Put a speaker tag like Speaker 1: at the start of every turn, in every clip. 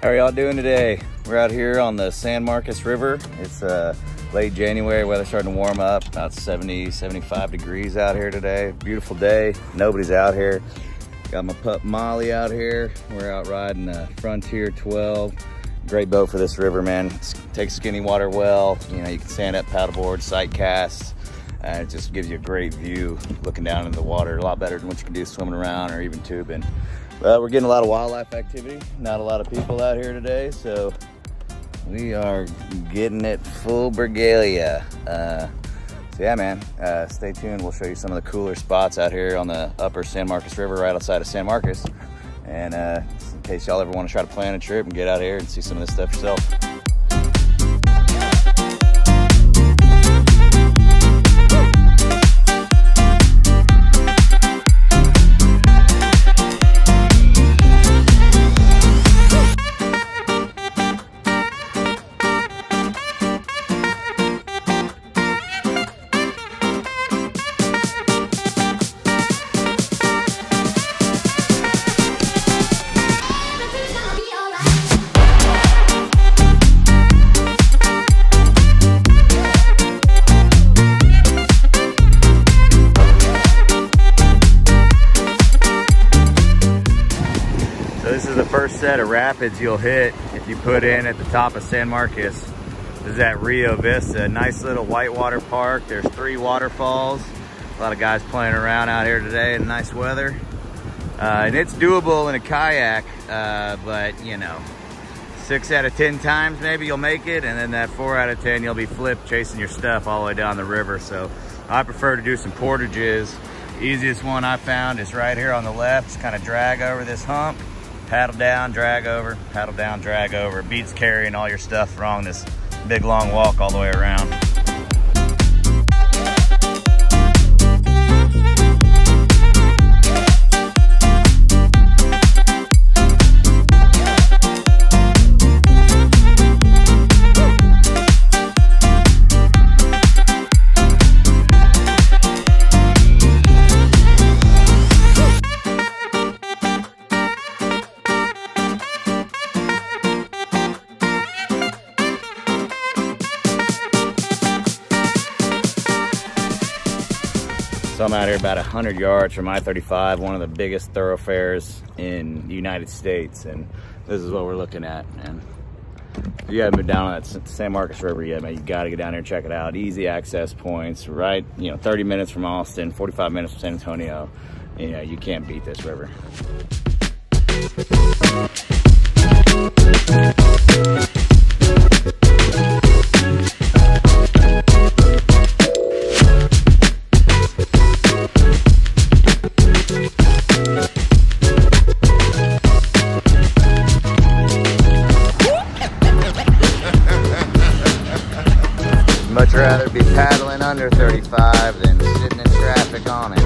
Speaker 1: How are y'all doing today? We're out here on the San Marcos River. It's late January, weather's starting to warm up, about 70, 75 degrees out here today. Beautiful day, nobody's out here. Got my pup Mollie out here. We're out riding the Frontier 12. Great boat for this river, man. Takes skinny water well. You know, you can stand up, paddleboard, sight casts. It just gives you a great view looking down into the water. A lot better than what you can do swimming around or even tubing. We're getting a lot of wildlife activity. Not a lot of people out here today, so we are getting it full regalia. So yeah, man, stay tuned. We'll show you some of the cooler spots out here on the upper San Marcos River right outside of San Marcos. And in case y'all ever want to try to plan a trip and get out here and see some of this stuff yourself. This is the first set of rapids you'll hit if you put in at the top of San Marcos. This is at Rio Vista, nice little whitewater park. There's 3 waterfalls. A lot of guys playing around out here today in nice weather. And it's doable in a kayak, but you know, 6 out of 10 times maybe you'll make it, and then that 4 out of 10 you'll be flipped chasing your stuff all the way down the river. So I prefer to do some portages. The easiest one I found is right here on the left. Just kind of drag over this hump. Paddle down, drag over, paddle down, drag over. Beats carrying all your stuff along this big long walk all the way around. So I'm out here about 100 yards from I-35, one of the biggest thoroughfares in the United States, and this is what we're looking at, man. If you haven't been down on that San Marcos River yet, man, you gotta get down here and check it out. Easy access points, right? You know, 30 minutes from Austin, 45 minutes from San Antonio. You know, you can't beat this river. Much rather be paddling under 35 than sitting in traffic on it.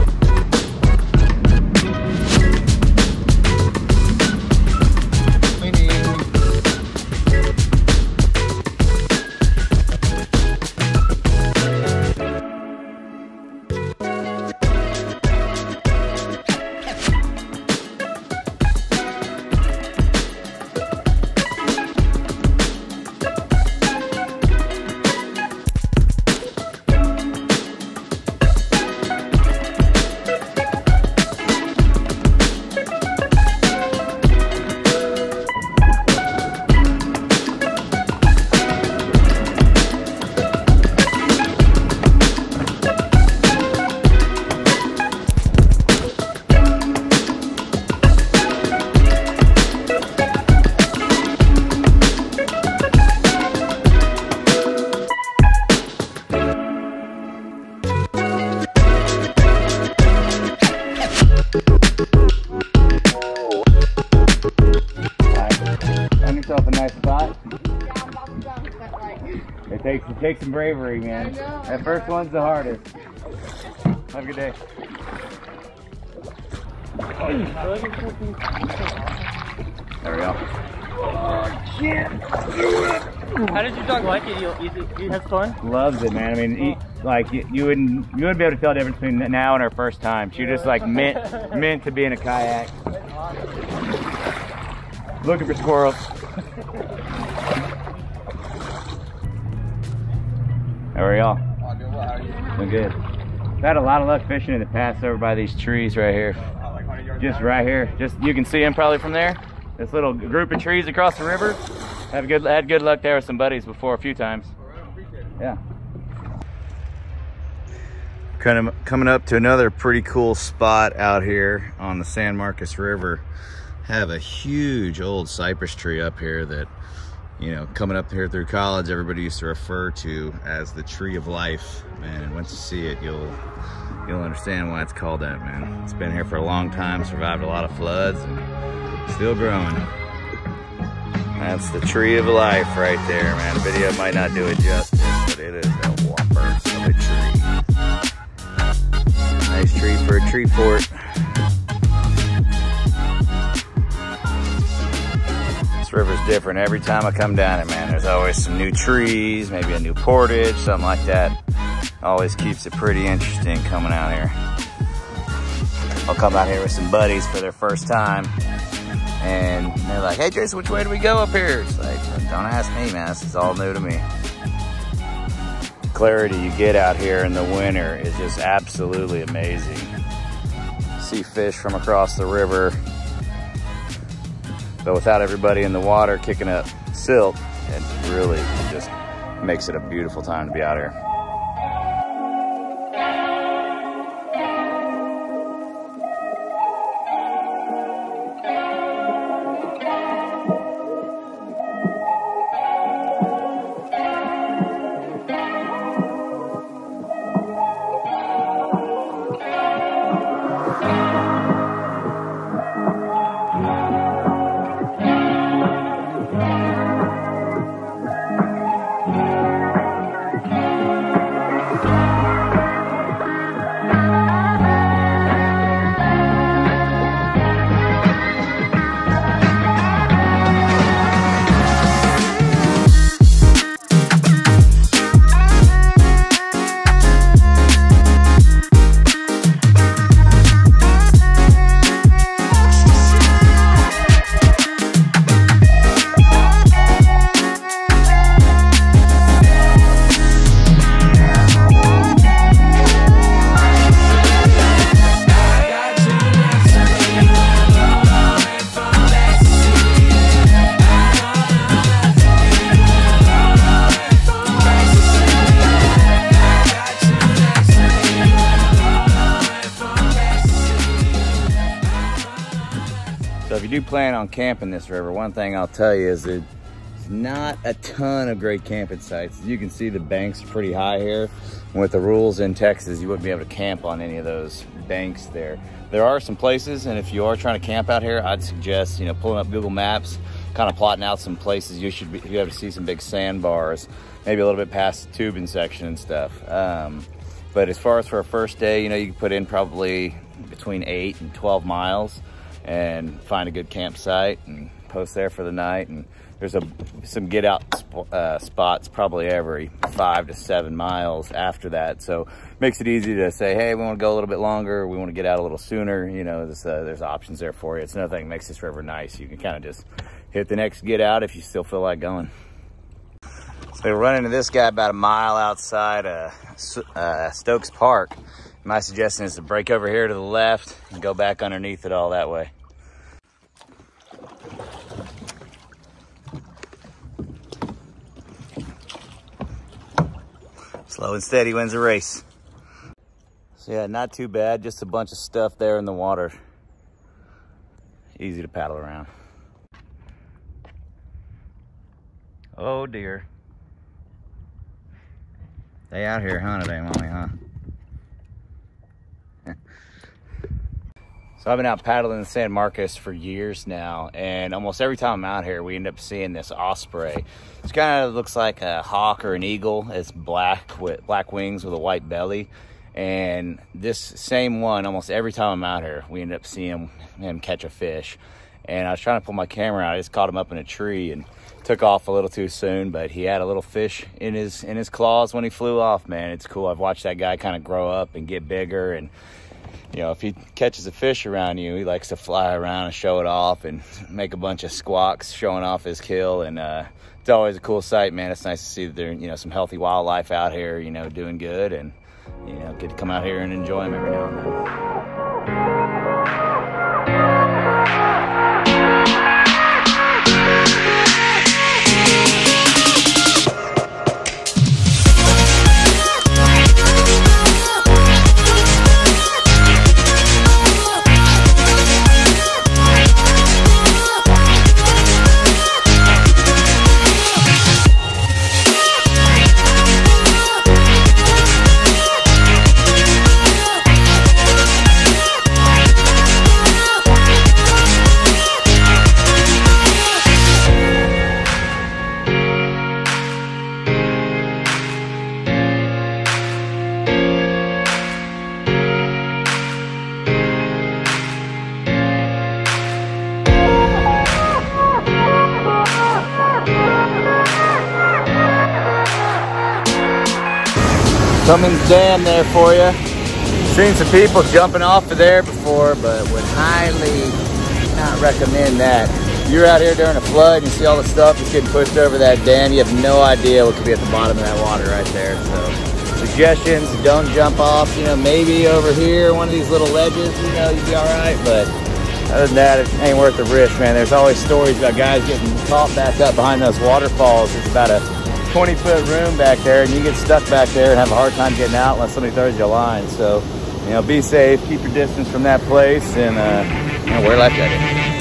Speaker 1: It takes some bravery, man. That first one's the hardest. Have a good day. There we go. Oh, shit.
Speaker 2: How did your dog like it? You have fun?
Speaker 1: Loves it, man. I mean, you wouldn't be able to tell the difference between now and her first time. She just like meant to be in a kayak. Looking for squirrels. How are y'all?
Speaker 3: Oh, doing well. How are you?
Speaker 1: Doing good. I've had a lot of luck fishing in the past over by these trees right here. Just right here. Just you can see them probably from there. This little group of trees across the river. Had good luck there with some buddies before a few times. Yeah. Coming up to another pretty cool spot out here on the San Marcos River. Have a huge old cypress tree up here that, you know, coming up here through college, everybody used to refer to as the tree of life. Man, and once you see it, you'll understand why it's called that, man. It's been here for a long time, survived a lot of floods, and still growing. That's the tree of life right there, man. The video might not do it justice, but it is a whopper of a tree. Nice tree for a tree fort. This river's different every time I come down it, man. There's always some new trees, maybe a new portage, something like that. Always keeps it pretty interesting coming out here. I'll come out here with some buddies for their first time, and they're like, "Hey Jason, which way do we go up here?" It's like, don't ask me, man. This is all new to me. The clarity you get out here in the winter is just absolutely amazing. See fish from across the river, but without everybody in the water kicking up silt, it really just makes it a beautiful time to be out here. So if you do plan on camping this river, one thing I'll tell you is that it's not a ton of great camping sites. As you can see, the banks are pretty high here. And with the rules in Texas, you wouldn't be able to camp on any of those banks there. There are some places, and if you are trying to camp out here, I'd suggest, pulling up Google Maps, kind of plotting out some places you should be able to see some big sandbars, maybe a little bit past the tubing section and stuff. But as far as for a first day, you can put in probably between 8 and 12 miles and find a good campsite and post there for the night. And there's some get out spots probably every 5 to 7 miles after that. So makes it easy to say, hey, we want to go a little bit longer, we want to get out a little sooner. There's options there for you. It's another thing that makes this river nice. You can kind of just hit the next get out if you still feel like going. So we're running into this guy about a mile outside Stokes Park. My suggestion is to break over here to the left and go back underneath it all that way. Slow and steady wins the race. So yeah, not too bad. Just a bunch of stuff there in the water. Easy to paddle around. Oh dear. They out here, huh, today, Mollie, huh? So I've been out paddling in the San Marcos for years now, and almost every time I'm out here, we end up seeing this osprey. It kind of looks like a hawk or an eagle. It's black with black wings with a white belly. And this same one, almost every time I'm out here, we end up seeing him catch a fish. And I was trying to pull my camera out. I just caught him up in a tree and took off a little too soon, but he had a little fish in his claws when he flew off, man. It's cool. I've watched that guy kind of grow up and get bigger, and you know, if he catches a fish around you, he likes to fly around and show it off and make a bunch of squawks showing off his kill. And it's always a cool sight, man. It's nice to see that there's, you know, some healthy wildlife out here, you know, doing good, and, you know, get to come out here and enjoy them every now and then. Cummins Dam there for you. Seen some people jumping off of there before, but would highly not recommend that. If you're out here during a flood and you see all the stuff that's getting pushed over that dam, you have no idea what could be at the bottom of that water right there. So suggestions, don't jump off, you know, maybe over here, one of these little ledges, you know, you'd be all right, but other than that, it ain't worth the risk, man. There's always stories about guys getting caught back up behind those waterfalls. It's about a 20-foot room back there, and you get stuck back there and have a hard time getting out unless somebody throws you a line. So, you know, be safe, keep your distance from that place, and you know, wear a life jacket.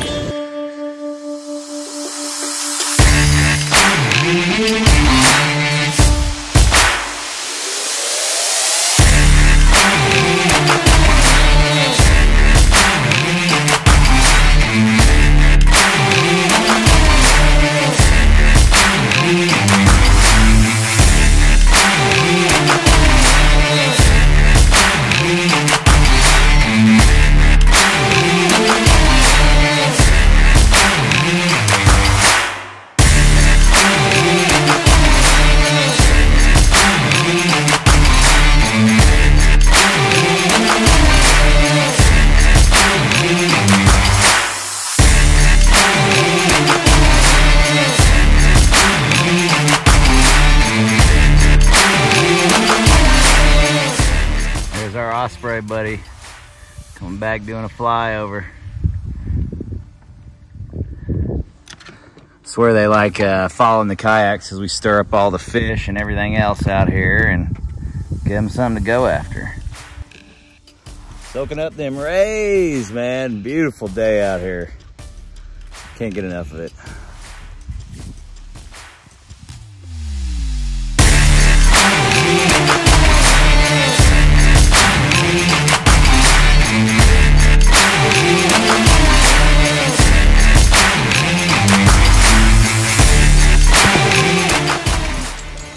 Speaker 1: Osprey buddy coming back doing a flyover. Swear they like following the kayaks as we stir up all the fish and everything else out here and give them something to go after. Soaking up them rays, man. Beautiful day out here. Can't get enough of it.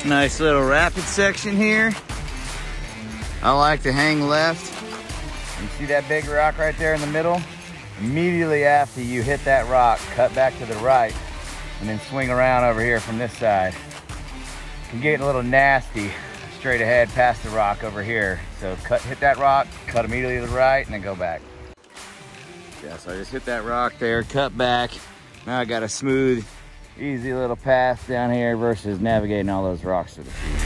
Speaker 1: Nice little rapid section here. I like to hang left. You see that big rock right there in the middle? Immediately after you hit that rock, cut back to the right and then swing around over here from this side. It can get a little nasty straight ahead past the rock over here. So hit that rock, cut immediately to the right, and then go back. Yeah, so I just hit that rock there, cut back. Now I got a smooth, easy little path down here versus navigating all those rocks to the feet.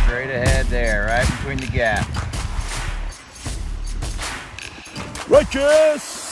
Speaker 1: Straight ahead there, right between the gap. Righteous!